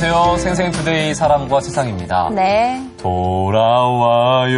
안녕하세요. 생생투데이 사람과 세상입니다. 네. 돌아와요.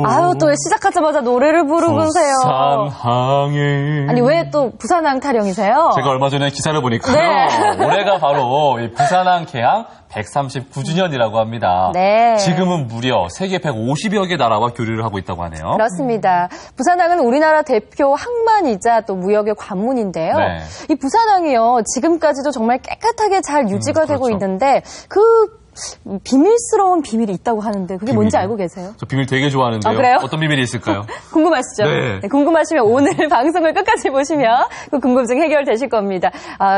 아유, 또 왜 시작하자마자 노래를 부르세요? 부산항에. 아니, 왜 또 부산항 타령이세요? 제가 얼마 전에 기사를 보니까요. 네. 올해가 바로 이 부산항 개항 139주년이라고 합니다. 네. 지금은 무려 세계 150여 개 나라와 교류를 하고 있다고 하네요. 그렇습니다. 부산항은 우리나라 대표 항만이자 또 무역의 관문인데요. 네. 이 부산항이요, 지금까지도 정말 깨끗하게 잘 유지가 되고 그렇죠. 있는데 그 비밀스러운 비밀이 있다고 하는데 그게 뭔지 알고 계세요? 저 비밀 되게 좋아하는데요. 아, 그래요? 어떤 비밀이 있을까요? 궁금하시죠? 네. 네, 궁금하시면 오늘 방송을 끝까지 보시면 그 궁금증 해결되실 겁니다.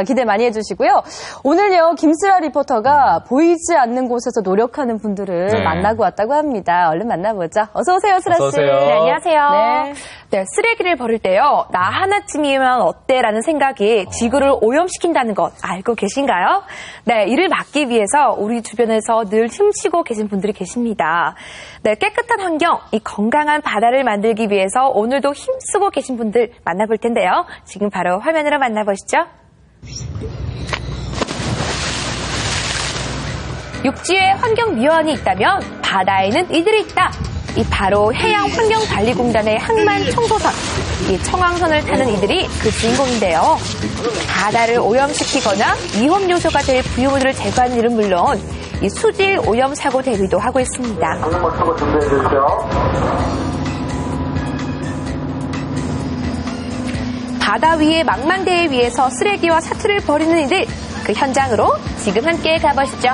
기대 많이 해주시고요. 오늘요, 김슬아 리포터가 보이지 않는 곳에서 노력하는 분들을 네. 만나고 왔다고 합니다. 얼른 만나보죠. 어서 오세요, 슬아 씨. 어서 오세요. 네, 안녕하세요. 네. 네, 쓰레기를 버릴 때요, 나 하나쯤이면 어때라는 생각이 지구를 오염시킨다는 것 알고 계신가요? 네, 이를 막기 위해서 우리 주변에서 늘 힘쓰고 계신 분들이 계십니다. 네, 깨끗한 환경, 이 건강한 바다를 만들기 위해서 오늘도 힘쓰고 계신 분들 만나볼 텐데요. 지금 바로 화면으로 만나보시죠. 육지에 환경미화원이 있다면 바다에는 이들이 있다. 이 바로 해양환경관리공단의 항만 청소선, 이 청황선을 타는 이들이 그 주인공인데요. 바다를 오염시키거나 위험 요소가 될 부유물을 제거하는 일은 물론 이 수질 오염 사고 대비도 하고 있습니다. 사고 준비해 주십시오. 바다 위의 망망대해 위에서 쓰레기와 사투를 버리는 이들, 그 현장으로 지금 함께 가보시죠.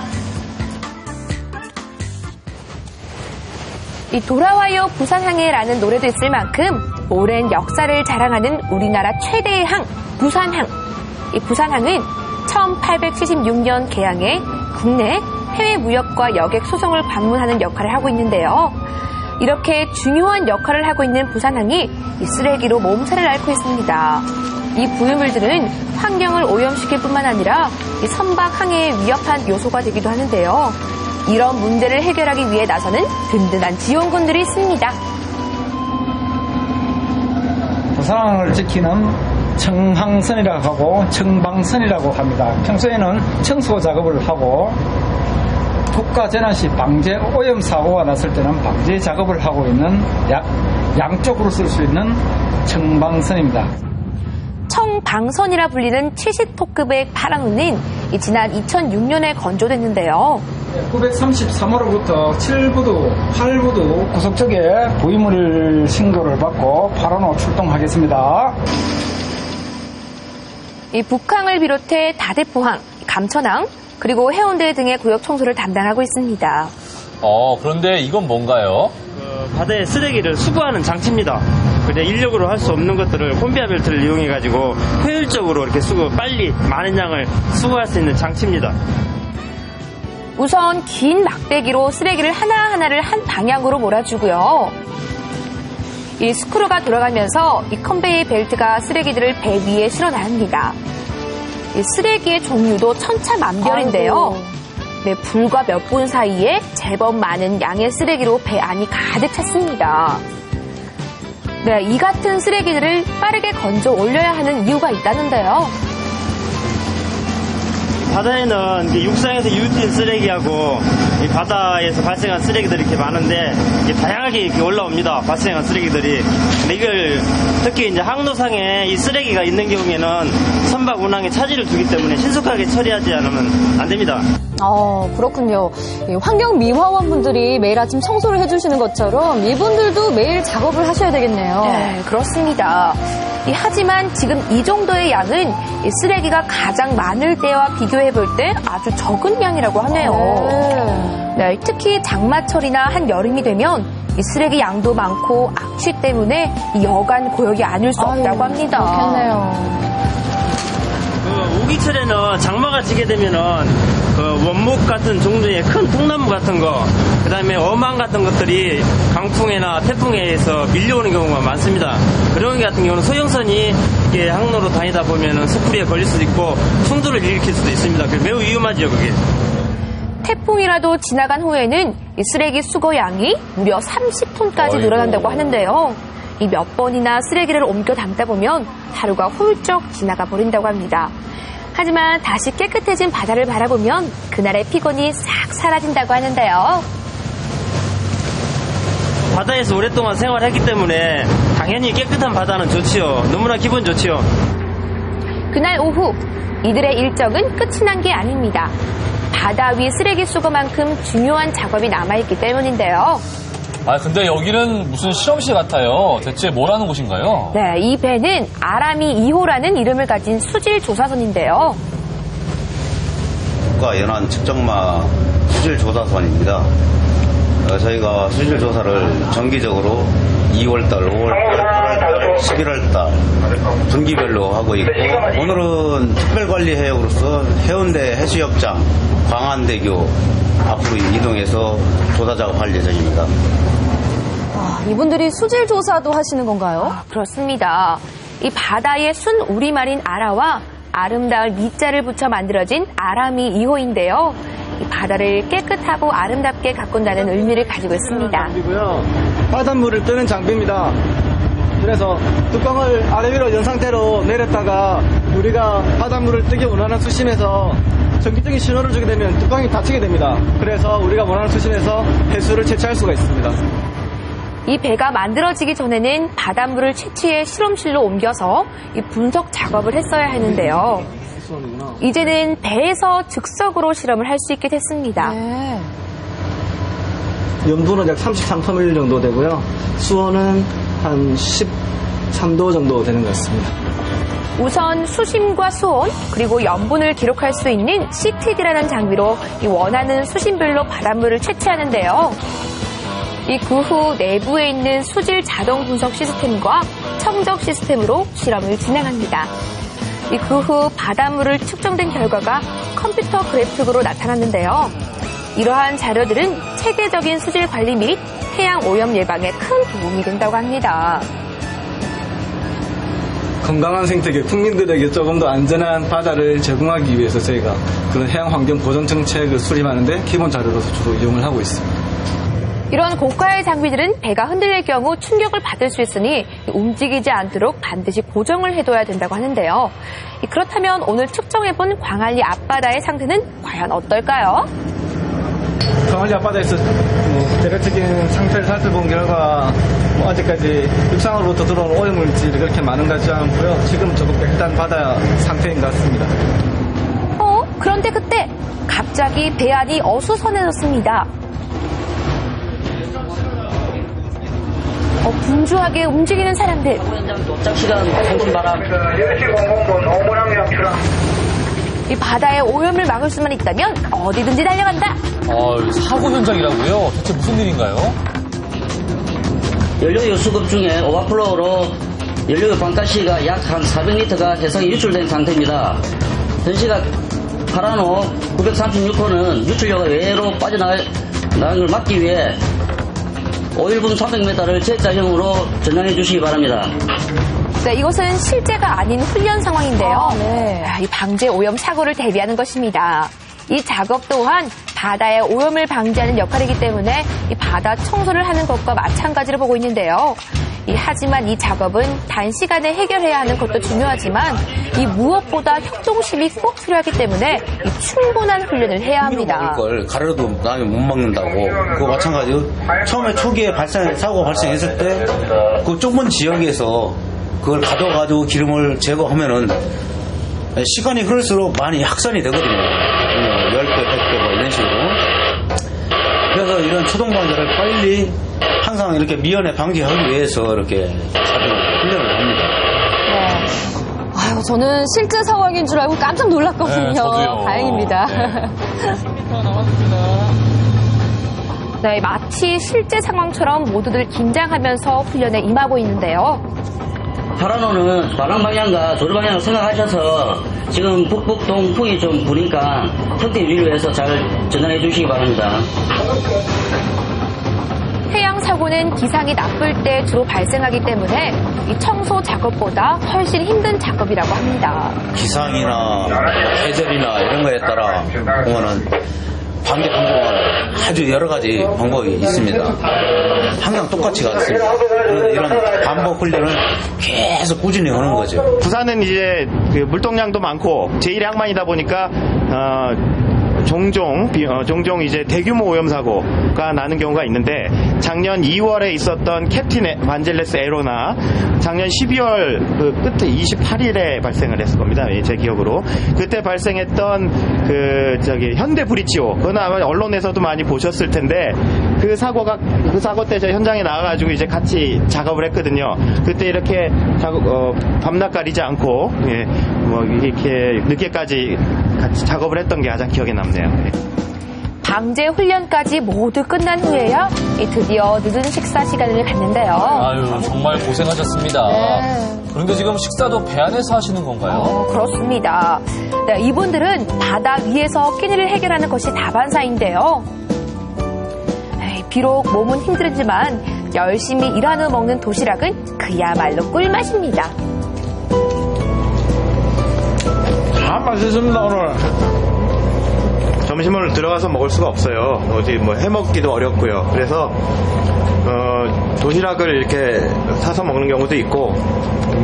이 돌아와요 부산항에라는 노래도 있을 만큼 오랜 역사를 자랑하는 우리나라 최대의 항, 부산항. 이 부산항은 1876년 개항해 국내 해외 무역과 여객 수송을 방문하는 역할을 하고 있는데요. 이렇게 중요한 역할을 하고 있는 부산항이 이 쓰레기로 몸살을 앓고 있습니다. 이 부유물들은 환경을 오염시킬 뿐만 아니라 이 선박 항해에 위협한 요소가 되기도 하는데요. 이런 문제를 해결하기 위해 나서는 든든한 지원군들이 있습니다. 부산항을 지키는 청항선이라고 하고 청방선이라고 합니다. 평소에는 청소 작업을 하고 국가재난시 방제 오염 사고가 났을 때는 방제 작업을 하고 있는 양쪽으로 쓸 수 있는 청방선입니다. 청방선이라 불리는 70톤급의 파랑우는 지난 2006년에 건조됐는데요. 933호로부터 7부도, 8부도 구석쪽에 부유물 신고를 받고 8호로 출동하겠습니다. 이 북항을 비롯해 다대포항, 감천항, 그리고 해운대 등의 구역 청소를 담당하고 있습니다. 그런데 이건 뭔가요? 바다에 쓰레기를 수거하는 장치입니다. 근데 인력으로 할 수 없는 것들을 콤비아 벨트를 이용해가지고 효율적으로 이렇게 빨리 많은 양을 수거할 수 있는 장치입니다. 우선 긴 막대기로 쓰레기를 하나하나를 한 방향으로 몰아주고요. 이 스크루가 돌아가면서 이 컨베이 벨트가 쓰레기들을 배 위에 실어 나릅니다. 이 쓰레기의 종류도 천차만별인데요. 네, 불과 몇 분 사이에 제법 많은 양의 쓰레기로 배 안이 가득 찼습니다. 네, 이 같은 쓰레기들을 빠르게 건져 올려야 하는 이유가 있다는데요. 바다에는 육상에서 유입된 쓰레기하고 이 바다에서 발생한 쓰레기들이 이렇게 많은데 다양하게 이렇게 올라옵니다. 발생한 쓰레기들이. 근데 이걸 특히 이제 항로상에 이 쓰레기가 있는 경우에는 선박 운항에 차질을 두기 때문에 신속하게 처리하지 않으면 안 됩니다. 그렇군요. 환경미화원 분들이 매일 아침 청소를 해주시는 것처럼 이분들도 매일 작업을 하셔야 되겠네요. 네, 그렇습니다. 하지만 지금 이 정도의 양은 이 쓰레기가 가장 많을 때와 비교해볼 때 아주 적은 양이라고 하네요. 네, 특히 장마철이나 한여름이 되면 이 쓰레기 양도 많고 악취 때문에 이 여간 고역이 아닐 수 없다고 합니다. 그렇겠네요. 우기철에는 장마가 지게 되면은 원목 같은 종류의 큰 통나무 같은 거, 그 다음에 어망 같은 것들이 강풍이나 태풍에 의해서 밀려오는 경우가 많습니다. 그런 게 같은 경우는 소형선이 항로로 다니다 보면은 스프리에 걸릴 수도 있고 충돌을 일으킬 수도 있습니다. 매우 위험하죠, 그게. 태풍이라도 지나간 후에는 이 쓰레기 수거 양이 무려 30톤까지 늘어난다고 하는데요. 이 몇 번이나 쓰레기를 옮겨 담다 보면 하루가 훌쩍 지나가 버린다고 합니다. 하지만 다시 깨끗해진 바다를 바라보면 그날의 피곤이 싹 사라진다고 하는데요. 바다에서 오랫동안 생활했기 때문에 당연히 깨끗한 바다는 좋지요. 너무나 기분 좋지요. 그날 오후 이들의 일정은 끝이 난 게 아닙니다. 바다 위 쓰레기 수거만큼 중요한 작업이 남아있기 때문인데요. 아, 근데 여기는 무슨 실험실 같아요. 대체 뭐라는 곳인가요? 네, 이 배는 아라미 2호라는 이름을 가진 수질 조사선인데요. 국가연안 측정마 수질 조사선입니다. 저희가 수질 조사를 정기적으로 2월달, 5월달, 8월달, 11월달 분기별로 하고 있고, 오늘은 특별관리해역으로서 해운대 해수욕장, 광안대교 앞으로 이동해서 조사 작업할 예정입니다. 이분들이 수질 조사도 하시는 건가요? 그렇습니다. 이 바다의 순 우리말인 아라와 아름다운 미자를 붙여 만들어진 아라미 2호인데요. 이 바다를 깨끗하고 아름답게 가꾼다는 의미를 가지고 있습니다. 장비고요. 바닷물을 뜨는 장비입니다. 그래서 뚜껑을 아래 위로 연 상태로 내렸다가 우리가 바닷물을 뜨기 원하는 수심에서 전기적인 신호를 주게 되면 뚜껑이 닫히게 됩니다. 그래서 우리가 원하는 수심에서 해수를 채취할 수가 있습니다. 이 배가 만들어지기 전에는 바닷물을 채취해 실험실로 옮겨서 이 분석 작업을 했어야 했는데요. 이제는 배에서 즉석으로 실험을 할 수 있게 됐습니다. 네. 염도는 약 33토밀 정도 되고요. 수온은 한 13도 정도 되는 것 같습니다. 우선 수심과 수온 그리고 염분을 기록할 수 있는 CTD라는 장비로 이 원하는 수심별로 바닷물을 채취하는데요. 그 후 내부에 있는 수질 자동 분석 시스템과 청적 시스템으로 실험을 진행합니다. 그 후 바닷물을 측정된 결과가 컴퓨터 그래픽으로 나타났는데요. 이러한 자료들은 체계적인 수질 관리 및 해양 오염 예방에 큰 도움이 된다고 합니다. 건강한 생태계, 국민들에게 조금 더 안전한 바다를 제공하기 위해서 저희가 그런 해양 환경 보전 정책을 수립하는데 기본 자료로서 주로 이용을 하고 있습니다. 이런 고가의 장비들은 배가 흔들릴 경우 충격을 받을 수 있으니 움직이지 않도록 반드시 고정을 해둬야 된다고 하는데요. 그렇다면 오늘 측정해본 광안리 앞바다의 상태는 과연 어떨까요? 광안리 앞바다에서 대략적인 상태를 살펴본 결과 아직까지 육상으로부터 들어온 오염물질이 그렇게 많은 것 같지 않고요. 지금 조금 깨끗한 바다 상태인 것 같습니다. 그런데 그때 갑자기 배 안이 어수선해졌습니다. 분주하게 움직이는 사람들. 도착 시간 정신 바람. 10시 00분 오문항 출항. 이 바다의 오염을 막을 수만 있다면 어디든지 달려간다. 사고 현장이라고요? 대체 무슨 일인가요? 연료유 수급 중에 오버플로우로 연료유 방가시가 약 한 400리터가 해상에 유출된 상태입니다. 현시각 파라노 936호는 유출료가 외로 빠져나가는 걸 막기 위해 5일분 300m를 제자형으로 전환해 주시기 바랍니다. 네, 이것은 실제가 아닌 훈련 상황인데요. 네. 이 방제 오염 사고를 대비하는 것입니다. 이 작업 또한 바다의 오염을 방지하는 역할이기 때문에 이 바다 청소를 하는 것과 마찬가지로 보고 있는데요. 하지만 이 작업은 단시간에 해결해야 하는 것도 중요하지만 이 무엇보다 협동심이 꼭 필요하기 때문에 이 충분한 훈련을 해야 합니다. 걸 가려도 남이 못 막는다고. 그거 마찬가지로 처음에 초기에 사고가 발생했을 때 그 좁은 지역에서 그걸 가둬가지고 기름을 제거하면은 시간이 흐를수록 많이 확산이 되거든요. 10배, 100배 뭐 이런 식으로. 그래서 이런 초동 방제를 빨리 항상 이렇게 미연에 방지하기 위해서 이렇게 자주 훈련을 합니다. 네. 저는 실제 상황인 줄 알고 깜짝 놀랐거든요. 네, 저도요. 다행입니다. 네, 마치 실제 상황처럼 모두들 긴장하면서 훈련에 임하고 있는데요. 파라노는 바람 방향과 조류 방향을 생각하셔서 지금 북북 동풍이 좀 부니까 형태 유지를 위해서 잘 전환해 주시기 바랍니다. 해양 사고는 기상이 나쁠 때 주로 발생하기 때문에 이 청소 작업보다 훨씬 힘든 작업이라고 합니다. 기상이나 계절이나 이런 거에 따라 보면은 방제 방법은 아주 여러 가지 방법이 있습니다. 항상 똑같지가 않습니다. 이런 반복 훈련을 계속 꾸준히 하는 거죠. 부산은 이제 그 물동량도 많고 제1의 항만이다 보니까 종종 이제 대규모 오염 사고가 나는 경우가 있는데 작년 2월에 있었던 캡틴 반젤레스 에로나 작년 12월 그 끝에 28일에 발생을 했을 겁니다. 제 기억으로. 그때 발생했던 그 현대 브리치오 그건 아마 언론에서도 많이 보셨을 텐데 그 사고 때 제가 현장에 나가가지고 이제 같이 작업을 했거든요. 그때 이렇게 밤낮 가리지 않고 뭐 이렇게 늦게까지 같이 작업을 했던 게 가장 기억에 남네요. 방제 훈련까지 모두 끝난 후에야 드디어 늦은 식사 시간을 갖는데요. 아유, 정말 고생하셨습니다. 그런데 지금 식사도 배 안에서 하시는 건가요? 그렇습니다. 네, 이분들은 바다 위에서 끼니를 해결하는 것이 다반사인데요. 비록 몸은 힘들지만 열심히 일한 후 먹는 도시락은 그야말로 꿀맛입니다. 참 맛있습니다, 오늘. 점심을 들어가서 먹을 수가 없어요. 어디 뭐 해먹기도 어렵고요. 그래서 도시락을 이렇게 사서 먹는 경우도 있고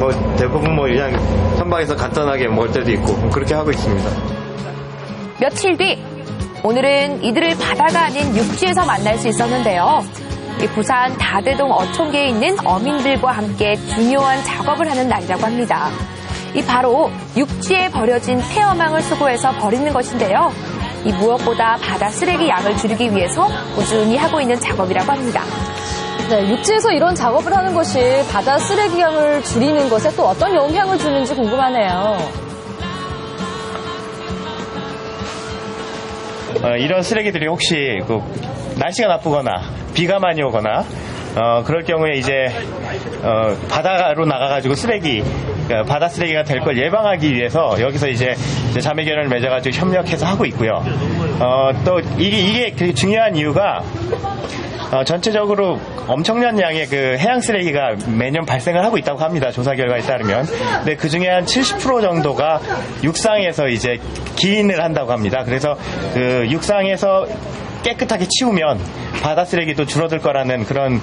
뭐 대부분 뭐 그냥 선박에서 간단하게 먹을 때도 있고 그렇게 하고 있습니다. 며칠 뒤 오늘은 이들을 바다가 아닌 육지에서 만날 수 있었는데요. 이 부산 다대동 어촌계에 있는 어민들과 함께 중요한 작업을 하는 날이라고 합니다. 이 바로 육지에 버려진 폐어망을 수거해서 버리는 것인데요. 이 무엇보다 바다 쓰레기 양을 줄이기 위해서 꾸준히 하고 있는 작업이라고 합니다. 네, 육지에서 이런 작업을 하는 것이 바다 쓰레기 양을 줄이는 것에 또 어떤 영향을 주는지 궁금하네요. 이런 쓰레기들이 혹시 날씨가 나쁘거나 비가 많이 오거나 그럴 경우에 이제 바다로 나가가지고 바다 쓰레기가 될 걸 예방하기 위해서 여기서 이제 자매결연을 맺어가지고 협력해서 하고 있고요. 또 이게 되게 중요한 이유가 전체적으로 엄청난 양의 그 해양 쓰레기가 매년 발생을 하고 있다고 합니다. 조사 결과에 따르면. 근데 그 중에 한 70% 정도가 육상에서 이제 기인을 한다고 합니다. 그래서 그 육상에서 깨끗하게 치우면 바다 쓰레기도 줄어들 거라는 그런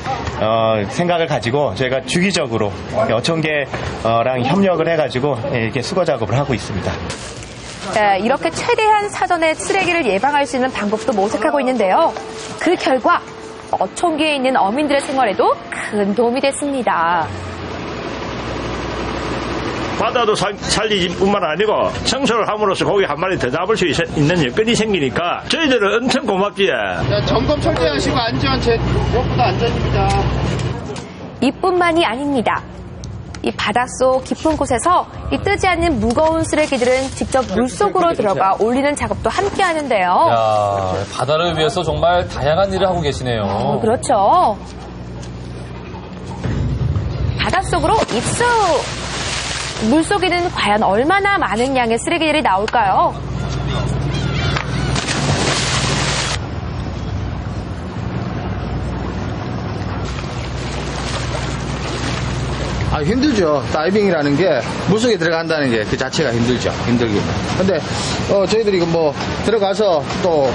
생각을 가지고 저희가 주기적으로 어촌계랑 협력을 해가지고 이렇게 수거 작업을 하고 있습니다. 네, 이렇게 최대한 사전에 쓰레기를 예방할 수 있는 방법도 모색하고 있는데요. 그 결과 어촌계에 있는 어민들의 생활에도 큰 도움이 됐습니다. 바다도 살리지 뿐만 아니고 청소를 함으로써 고기 한 마리 더 잡을 수 있는 여건이 생기니까 저희들은 엄청 고맙지. 점검 철저하시고 안전 무엇보다 안전입니다. 이뿐만이 아닙니다. 이 바닷속 깊은 곳에서 이 뜨지 않는 무거운 쓰레기들은 직접 물속으로 들어가 올리는 작업도 함께 하는데요. 야, 바다를 위해서 정말 다양한 일을 하고 계시네요. 그렇죠. 바닷속으로 입수! 물속에는 과연 얼마나 많은 양의 쓰레기들이 나올까요? 힘들죠. 다이빙이라는 게 물속에 들어간다는 게 그 자체가 힘들긴. 근데 저희들이 뭐 들어가서 또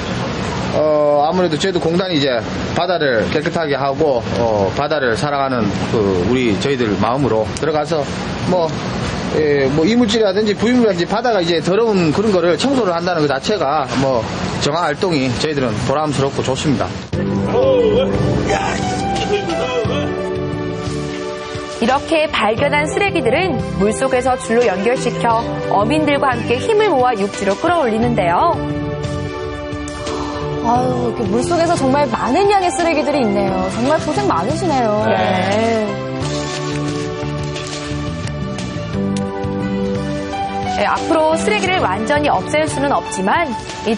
아무래도 저희도 공단이 이제 바다를 깨끗하게 하고 바다를 사랑하는 저희들 마음으로 들어가서 뭐 이물질이라든지 부유물이라든지 바다가 이제 더러운 그런 거를 청소를 한다는 그 자체가 뭐 정화 활동이 저희들은 보람스럽고 좋습니다. 이렇게 발견한 쓰레기들은 물속에서 줄로 연결시켜 어민들과 함께 힘을 모아 육지로 끌어올리는데요. 아유, 이렇게 물속에서 정말 많은 양의 쓰레기들이 있네요. 정말 고생 많으시네요. 네, 앞으로 쓰레기를 완전히 없앨 수는 없지만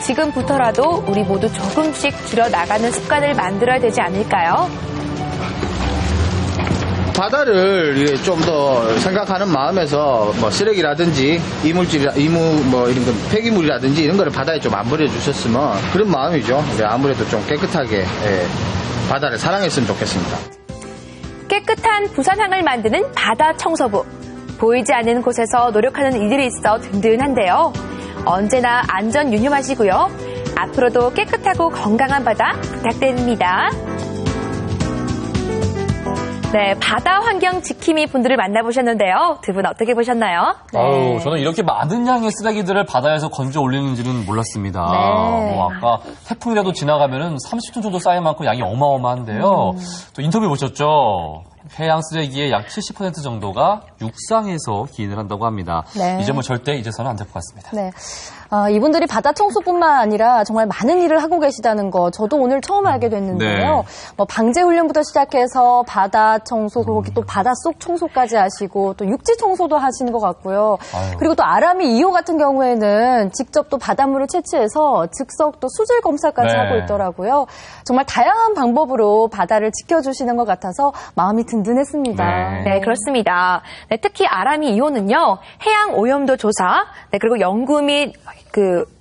지금부터라도 우리 모두 조금씩 줄여나가는 습관을 만들어야 되지 않을까요? 바다를 좀 더 생각하는 마음에서 뭐 쓰레기라든지 이런 폐기물이라든지 이런 거를 바다에 좀 안 버려주셨으면 그런 마음이죠. 아무래도 좀 깨끗하게 바다를 사랑했으면 좋겠습니다. 깨끗한 부산항을 만드는 바다 청소부. 보이지 않는 곳에서 노력하는 이들이 있어 든든한데요. 언제나 안전 유념하시고요. 앞으로도 깨끗하고 건강한 바다 부탁드립니다. 네, 바다 환경 지킴이 분들을 만나보셨는데요. 두 분 어떻게 보셨나요? 아유, 저는 이렇게 많은 양의 쓰레기들을 바다에서 건져 올리는지는 몰랐습니다. 뭐 아까 태풍이라도 지나가면은 30톤 정도 쌓일 만큼 양이 어마어마한데요. 또 인터뷰 보셨죠? 해양 쓰레기의 약 70% 정도가 육상에서 기인을 한다고 합니다. 네. 이 점을 절대 잊어서는 안 될 것 같습니다. 네. 이분들이 바다 청소뿐만 아니라 정말 많은 일을 하고 계시다는 거 저도 오늘 처음 알게 됐는데요. 뭐 방제 훈련부터 시작해서 바다 청소 그리고 또 바닷속 청소까지 하시고 또 육지 청소도 하시는 것 같고요. 그리고 또 아라미 2호 같은 경우에는 직접 또 바닷물을 채취해서 즉석 또 수질 검사까지 하고 있더라고요. 정말 다양한 방법으로 바다를 지켜주시는 것 같아서 마음이 든든했습니다. 네, 그렇습니다. 네, 특히 아라미 2호는요, 해양 오염도 조사, 네, 그리고 연구 및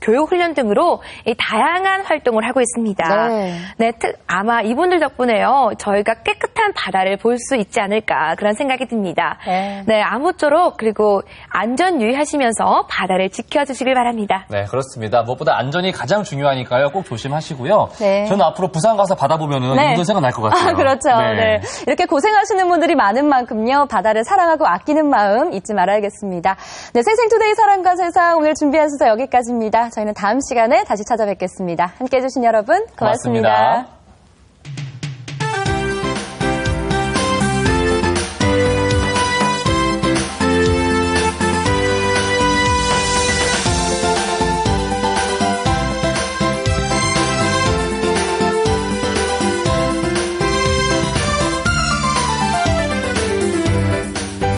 교육 훈련 등으로 이 다양한 활동을 하고 있습니다. 네, 아마 이분들 덕분에요, 저희가 깨끗한 바다를 볼 수 있지 않을까 그런 생각이 듭니다. 네, 아무쪼록 그리고 안전 유의하시면서 바다를 지켜주시길 바랍니다. 네, 그렇습니다. 무엇보다 안전이 가장 중요하니까요. 꼭 조심하시고요. 네. 저는 앞으로 부산 가서 바다 보면은 이분 생각날 것 같아요. 그렇죠. 네. 이렇게 고생하시는 분들이 많은 만큼요, 바다를 사랑하고 아끼는 마음 잊지 말아야겠습니다. 네, 생생투데이 사랑과 세상 오늘 준비한 순서 여기까지입니다. 저희는 다음 시간에 다시 찾아뵙겠습니다. 함께해 주신 여러분 고맙습니다.